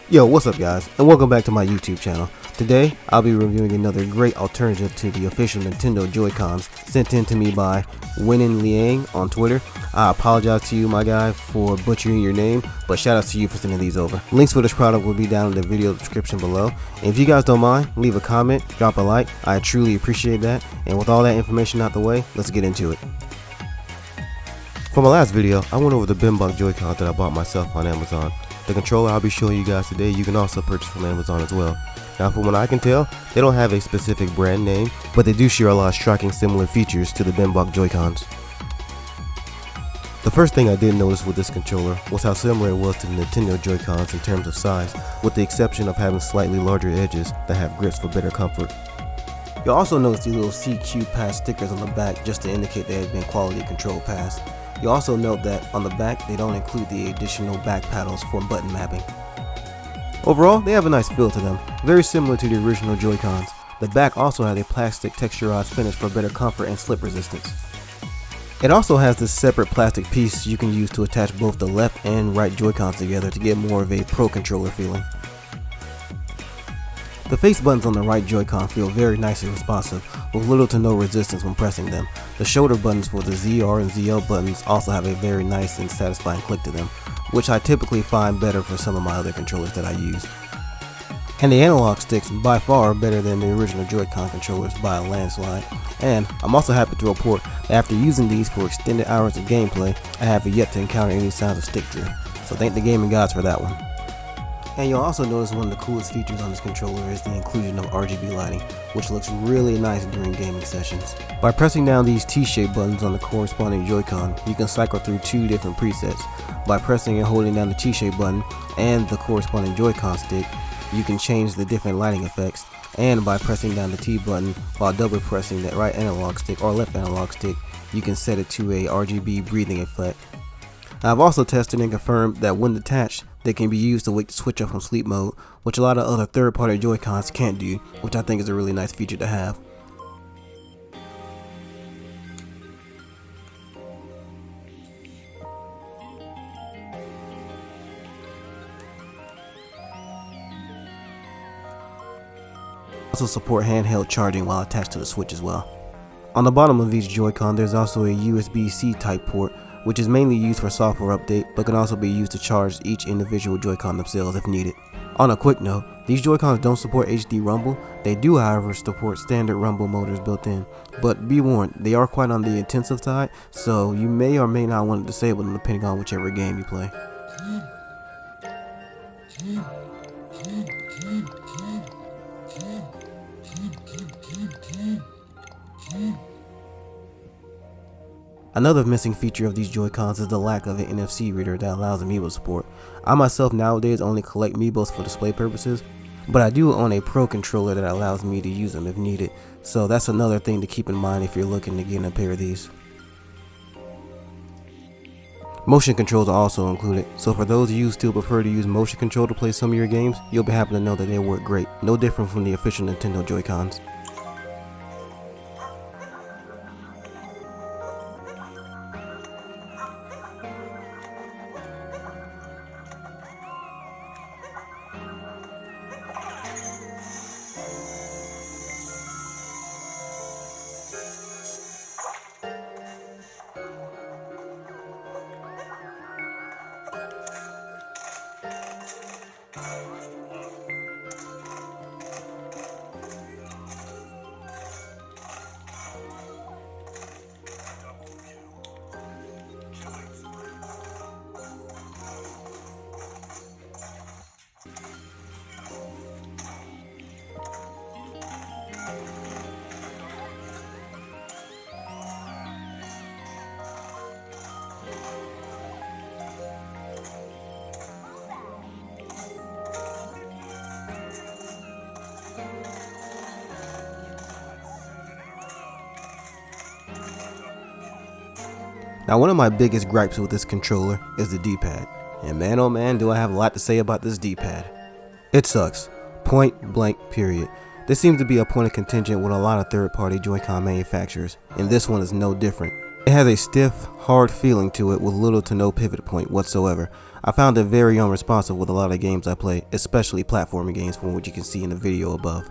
Yo, what's up guys, and welcome back to my YouTube channel. Today, I'll be reviewing another great alternative to the official Nintendo Joy-Cons sent in to me by Wenin Liang on Twitter. I apologize to you, my guy, for butchering your name, but shout out to you for sending these over. Links for this product will be down in the video description below. And if you guys don't mind, leave a comment, drop a like, I truly appreciate that. And with all that information out the way, let's get into it. For my last video, I went over the Bimbok Joy-Cons that I bought myself on Amazon. The controller I'll be showing you guys today, you can also purchase from Amazon as well. Now from what I can tell, they don't have a specific brand name, but they do share a lot of striking similar features to the Bimbok Joy-Cons. The first thing I did notice with this controller was how similar it was to the Nintendo Joy-Cons in terms of size, with the exception of having slightly larger edges that have grips for better comfort. You'll also notice these little CQ pass stickers on the back just to indicate they have been quality control pass. You'll also note that on the back they don't include the additional back paddles for button mapping. Overall, they have a nice feel to them, very similar to the original Joy-Cons. The back also has a plastic texturized finish for better comfort and slip resistance. It also has this separate plastic piece you can use to attach both the left and right Joy-Cons together to get more of a pro controller feeling. The face buttons on the right Joy-Con feel very nice and responsive, with little to no resistance when pressing them. The shoulder buttons for the ZR and ZL buttons also have a very nice and satisfying click to them, which I typically find better for some of my other controllers that I use. And the analog sticks by far are better than the original Joy-Con controllers by a landslide. And I'm also happy to report that after using these for extended hours of gameplay, I have yet to encounter any signs of stick drift, so thank the gaming gods for that one. And you'll also notice one of the coolest features on this controller is the inclusion of RGB lighting, which looks really nice during gaming sessions. By pressing down these T-shaped buttons on the corresponding Joy-Con, you can cycle through two different presets. By pressing and holding down the T-shaped button and the corresponding Joy-Con stick, you can change the different lighting effects. And by pressing down the T button while double pressing that right analog stick or left analog stick, you can set it to a RGB breathing effect. I've also tested and confirmed that when detached, they can be used to wake the Switch up from sleep mode, which a lot of other third-party Joy-Cons can't do, which I think is a really nice feature to have. Also support handheld charging while attached to the Switch as well. On the bottom of each Joy-Con, there's also a USB-C type port, which is mainly used for software update, but can also be used to charge each individual Joy-Con themselves if needed. On a quick note, these Joy-Cons don't support HD rumble. They do, however, support standard rumble motors built in, but be warned, they are quite on the intensive side, so you may or may not want to disable them depending on whichever game you play. Another missing feature of these Joy-Cons is the lack of an NFC reader that allows amiibo support. I myself nowadays only collect amiibos for display purposes, but I do own a Pro controller that allows me to use them if needed, so that's another thing to keep in mind if you're looking to get a pair of these. Motion controls are also included, so for those of you who still prefer to use motion control to play some of your games, you'll be happy to know that they work great, no different from the official Nintendo Joy-Cons. Now one of my biggest gripes with this controller is the D-pad, and man oh man do I have a lot to say about this D-pad. It sucks, point blank period. This seems to be a point of contention with a lot of third-party Joy-Con manufacturers, and this one is no different. It has a stiff, hard feeling to it with little to no pivot point whatsoever. I found it very unresponsive with a lot of games I play, especially platforming games from what you can see in the video above.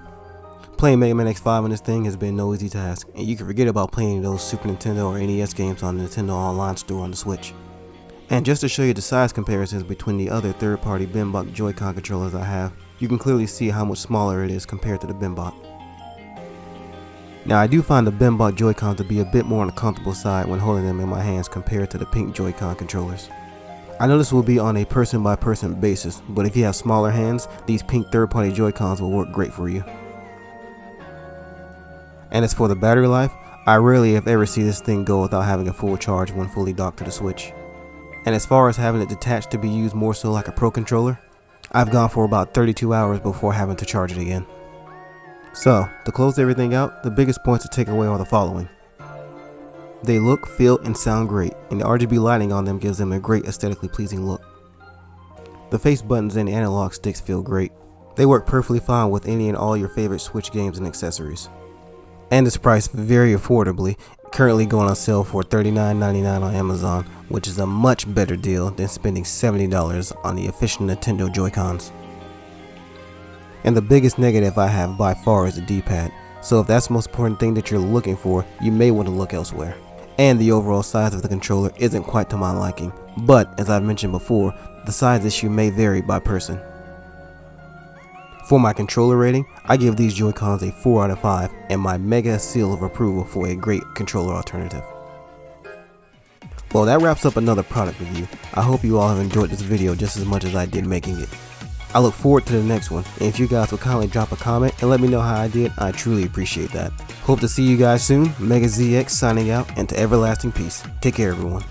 Playing Mega Man X5 on this thing has been no easy task, and you can forget about playing those Super Nintendo or NES games on the Nintendo Online Store on the Switch. And just to show you the size comparisons between the other third-party Bimbot Joy-Con controllers I have, you can clearly see how much smaller it is compared to the Bimbot. Now I do find the Bimbot Joy-Con to be a bit more on the comfortable side when holding them in my hands compared to the pink Joy-Con controllers. I know this will be on a person by person basis, but if you have smaller hands, these pink third-party Joy-Cons will work great for you. And as for the battery life, I rarely if ever see this thing go without having a full charge when fully docked to the Switch. And as far as having it detached to be used more so like a Pro controller, I've gone for about 32 hours before having to charge it again. So, to close everything out, the biggest points to take away are the following. They look, feel, and sound great, and the RGB lighting on them gives them a great aesthetically pleasing look. The face buttons and the analog sticks feel great. They work perfectly fine with any and all your favorite Switch games and accessories. And it's priced very affordably, currently going on sale for $39.99 on Amazon, which is a much better deal than spending $70 on the official Nintendo Joy-Cons. And the biggest negative I have by far is the D-pad, so if that's the most important thing that you're looking for, you may want to look elsewhere. And the overall size of the controller isn't quite to my liking, but as I've mentioned before, the size issue may vary by person. For my controller rating, I give these Joy-Cons a 4 out of 5 and my mega seal of approval for a great controller alternative. Well, that wraps up another product review. I hope you all have enjoyed this video just as much as I did making it. I look forward to the next one, and if you guys would kindly drop a comment and let me know how I did, I truly appreciate that. Hope to see you guys soon. Mega ZX signing out, and to everlasting peace. Take care everyone.